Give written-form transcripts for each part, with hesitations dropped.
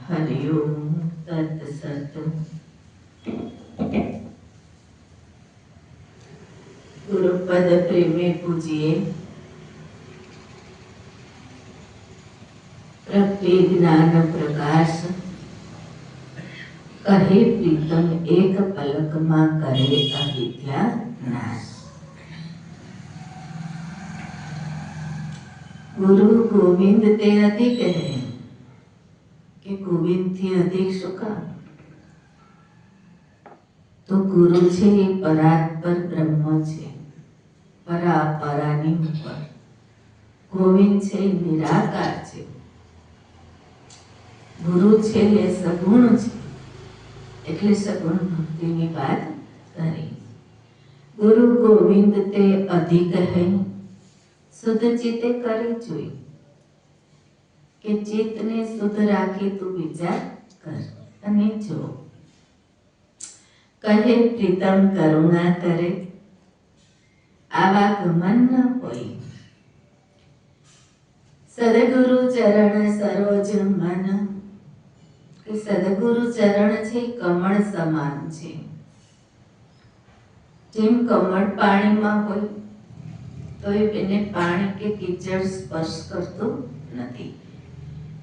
हरिओम तत्सत। गुरुपद प्रेमे पूजिए प्रति ज्ञान प्रकाश कहे प्रीतम एक पलक मां करे अविद्या नाश। गुरु गोविंद ते अधिक है कि गोविंद थी अधिक सुखा। तो गुरु छे એ પરાત્પર બ્રહ્મ છે, પરાપરાની ઉપર. ગોવિંદ છે એ નિરાકાર છે. ગુરુ છે એ સગુણ છે, એટલે સગુણ ભક્તિની વાત કરી. ગુરુ ગોવિંદ તે અધિક હૈ. શુદ્ધ ચિત્તે કરી જોઈ કે ચિત્તને શુદ્ધ રાખી તું વિચાર કર અને જો. કહે પ્રીતમ કરુણા કરે આવા ગમન ન હોય. સદગુરુ ચરણ સરોજ મન, કે સદગુરુ ચરણ છે કમળ સમાન છે. જેમ કમળ પાણીમાં હોય તો એને પાણી કે કીચડ સ્પર્શ કરતું નથી.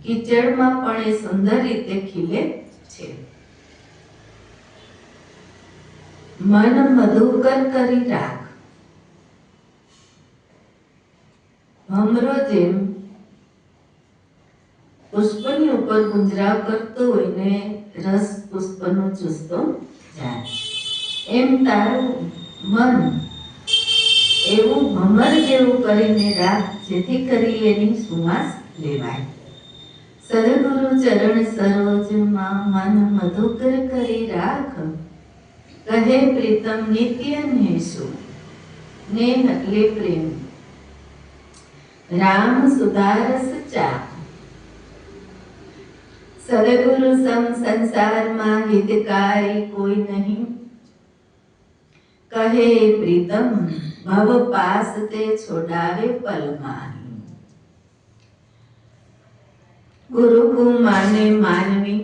કીચડમાં પણ એ સુંદર રીતે ખીલે છે. મન મધુકર કરી રાખ. ભમરો જેમ પુષ્પની ઉપર ગુંજરાવ કરતો હોય ને રસ પુષ્પનો ચૂસતો જાય, એમ તારું મન એવું ભમર જેવું કરીને રાખ, જેથી કરી એની સુવાસ લેવાય. સદગુરુ ચરણ સરોજમાં મન મધુકર કરી રાખ. કહે પ્રીતમ નિત્ય નેસુ, નેહ એટલે પ્રેમ. રામ સુધારસ ચાખ. સદગુરુ સમ સંસારમાં હિતકારી કોઈ નહીં. કહે પ્રીતમ ભવ પાસ તે છોડાવે પલમાહી. ગુરુ કો માને માનવી,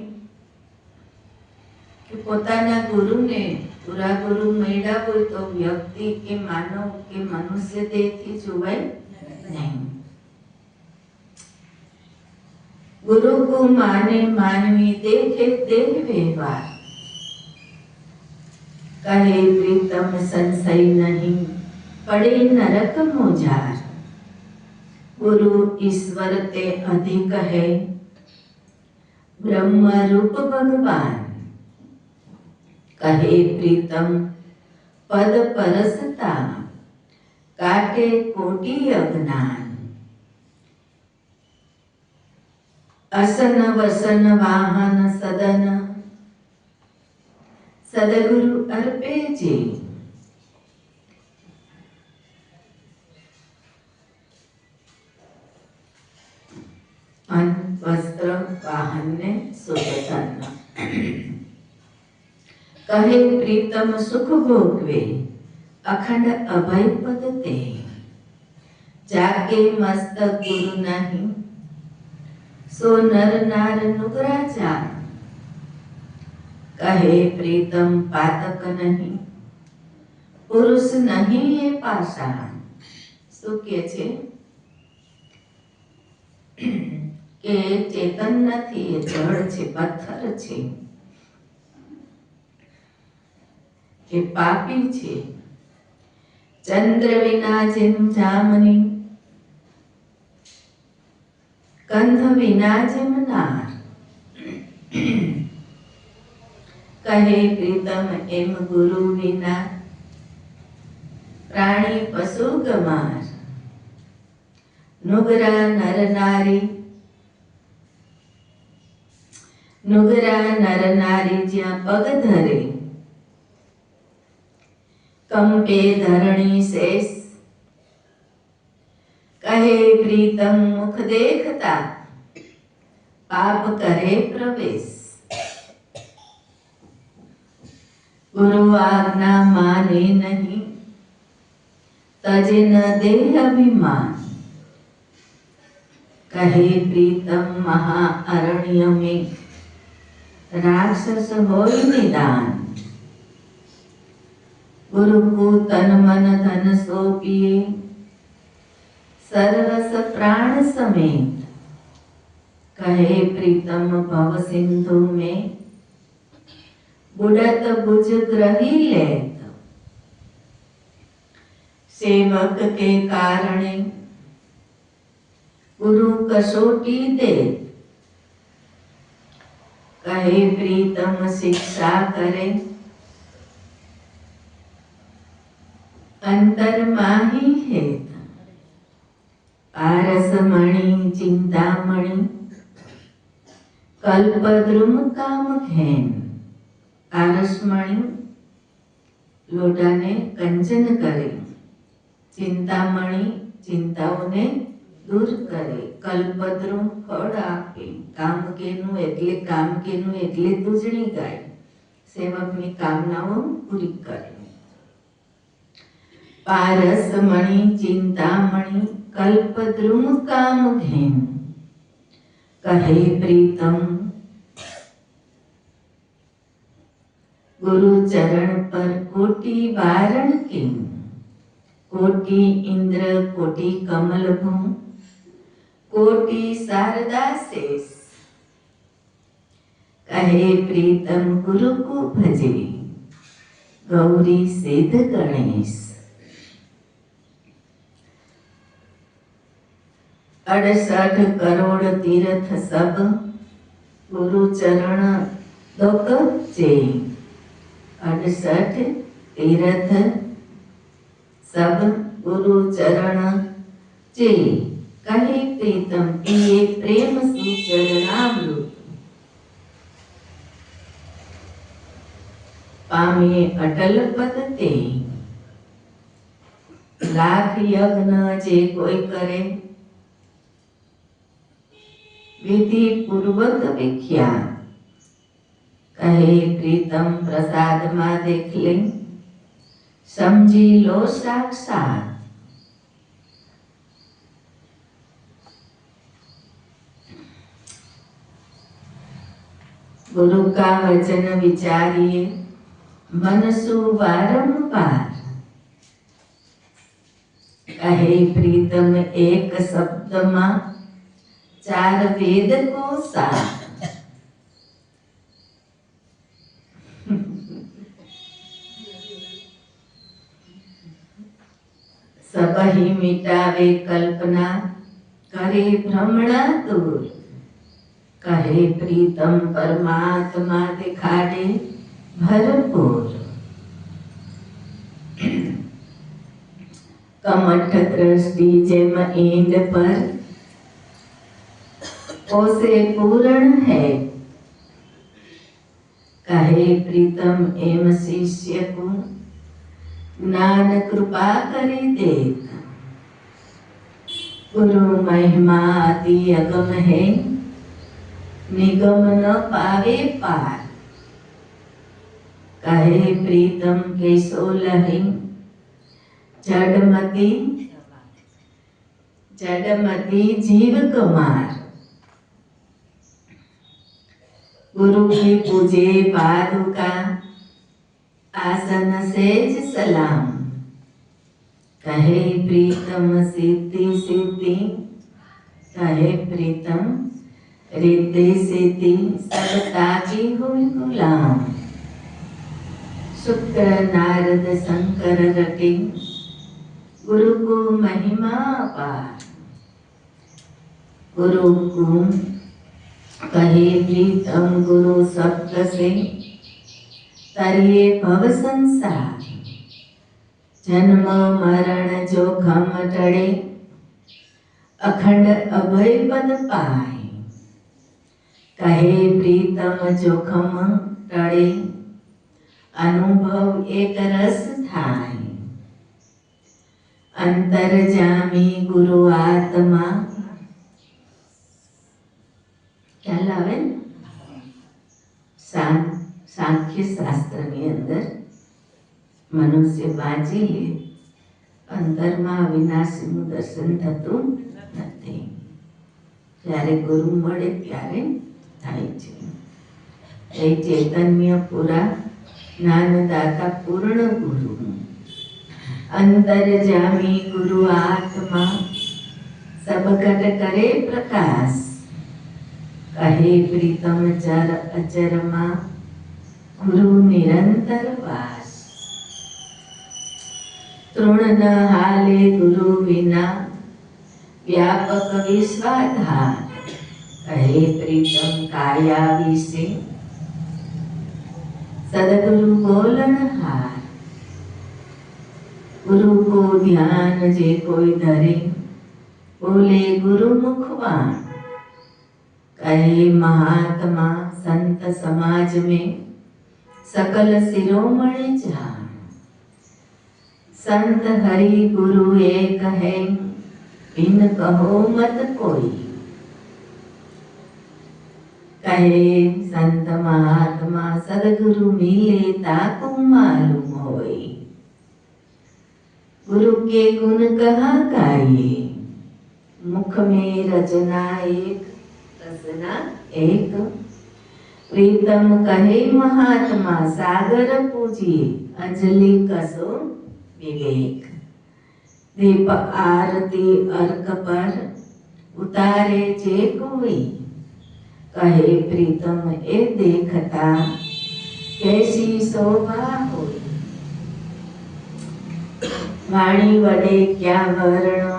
કે પોતાના ગુરુને પૂરા ગુરુ મળ્યા હોય તો વ્યક્તિ કે માનવ કે મનુષ્ય દેહથી જોવાય નહીં. ગુરુ કો માને માનવી દેખે દેહ વ્યવહાર. કહે પ્રીતમ સંશય નહીં પડે નરક મોજાર. ગુરુ ઈશ્વર તે અધિક है બ્રહ્મ રૂપ ભગવાન. કહે પ્રીતમ પદ પરસતા કાટે કોટી અજ્ઞાન. અસન વસન વાહન સદન સદગુરુ અર્પે જે. અન્ન વસ્ત્ર વાહન ને સુધન. કહે પ્રીતમ સુખ ભોગવે અખંડ અભય પદ તે. જાકે મસ્તક ગુરુ નહીં સો નર નાર નુગરા ચાર. કહે પ્રીતમ પાતક નહીં પુરુષ નહીં એ પાષાણ. શું કે છે કે ચેતન નથી, એ જળ છે, પથ્થર છે, એ પાપી છે. ચંદ્ર વિના જેમ જામની કંધ વિના જેમ નાર. કહે પ્રીતમ એમ ગુરુ વિના પ્રાણી પશુ ગમાર. નુગરા નર નારી જ્યાં પગ ધરે. કંપે ધરણી શેષ. કહે પ્રીતમ મુખ દેખતા પાપ કરે પ્રવેશ. ગુરુ આજ્ઞા માને નહીં તજે ન દેહ અભિમાન. કહે प्रीतम महाअरण्य में राक्षस होय निदान। गुरु को तन मन धन सौंपिए, सर्वस प्राण समेत। कहे प्रीतम भव सिंधु में, बुडत बुझ ग्रही लेत। सेवक के कारणे गुरु कसोटी देत। कहे प्रीतम शिक्षा करे, अंतर माही हेत। पारस मणि चिंतामणि, कल्पद्रुम काम घेन। पारसमणि लोटाने कंचन करे, चिंतामणि चिंताओने दूर करे, कल्पद्रुम फળ આપે, કામકેનું એટલે દૂજણી ગાય, સેવકની કામનાઓ પૂરી કરે। પારસમણિ ચિંતામણિ, કલ્પદ્રુમ કામ घेन। कहे प्रीतम गुरु चरण पर कोटि वारण किन। कोटि इंद्र कोटि कमल भू, कोटि शारदा शेष। कहे प्रीतम गुरु को भजे, गौरी सिद्ध गणेश। 68 करोड़ तीर्थ सब, गुरु चरण दुख जे। 68 तीर्थ सब, गुरु चरण जे। कहे प्रीतम पिए प्रेम सुचरणामृत। पामे अटल पद ते, लाख यज्ञ जे कोई करे। विधि पूर्वक विख्यात। कहे प्रीतम प्रसाद मा देख ले, समझी लो साक्षात। गुरु का वचन विचारिए, मनसु बारंबार। कहे प्रीतम एक शब्द मा, 4 वेद को सार। सब ही मिटावे कल्पना, करे भ्रमणा दूर। कहे प्रीतम परमात्मा दिखाड़े भरपूर। कमठ दृष्टि जेम ईंद पर, ओसे पूर्ण है। कहे प्रीतम एम शिष्य को, ज्ञान कृपा करी देत। गुरु महिमा अति अगम है, निगम न पावे पार। कहे प्रीतम के सोलहि, जडमति जीव कुमार। गुरु की पूजे पादुका, आसन सेज सलाम। कहे प्रीतम सिद्धि सिद्धि, कहे प्रीतम रिद्धि सिद्धि, सब ताकी हुई गुलाम। शुक्र नारद शंकर रटे, गुरु को महिमा पार। गुरु को कहे प्रीतम गुरु शब्द से, तरिए भव संसार। जन्म मरण जोखम टड़े, अखंड अभय पद पाए। कहे प्रीतम जोखम टड़े, अनुभव एक रस थाय। अंतरजामी गुरु आत्मा, ख्याल आवे ने? सांख्य शास्त्रनी अंदर मनुष्य बाजी લે, અંતરમાં વિનાશીનું દર્શન થતું નથી। જ્યારે ગુરુ મળે ત્યારે થાય છે। हे चैतन्य पूरा ज्ञानदाता पूर्ण गुरु, अंतर्जामी गुरु आत्मा, सब घट करे प्रकाश, कहे प्रीतम चर अचरमा, गुरु निरंतर वास। तृण न हाले गुरु बिना, व्यापक विश्वाधार, कहे प्रीतम काया विसे, सदगुरु बोलन हार। गुरु को ध्यान जे कोई धरे, बोले गुरु मुखवाण, कहे महात्मा संत समाज में, सकल शिरोमणि जान। संत हरि गुरु एक है, बिन कहो मत कोई, कहे संत महात्मा सदगुरु मिले ताको मालूम होई। गुरु के गुण कहाँ गाये, मुख में रचना एक, रचना एक। प्रीतम कहे महात्मा सागर पूजिए, अंजलि कसो विवेक। दीप आरती अर्क पर, उतारे जे कोई, कहे प्रीतम ए देखता, कैसी शोभा होई। वाणी वडे क्या वर्णो,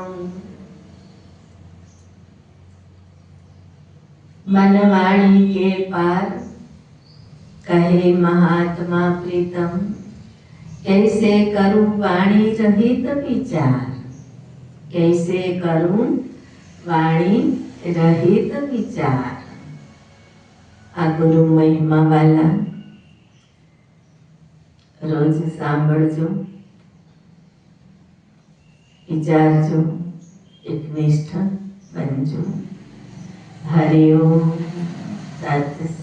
मन वाणी के पार, कहे महात्मा प्रीतम, कैसे करूं वाणी रहित विचार, कैसे करूं वाणी रहित विचार। आ गुरु महिमा वाला रोज सांभळजो, विचारजो, एकनिष्ठ बनजो। हरि ओम। सत्संग।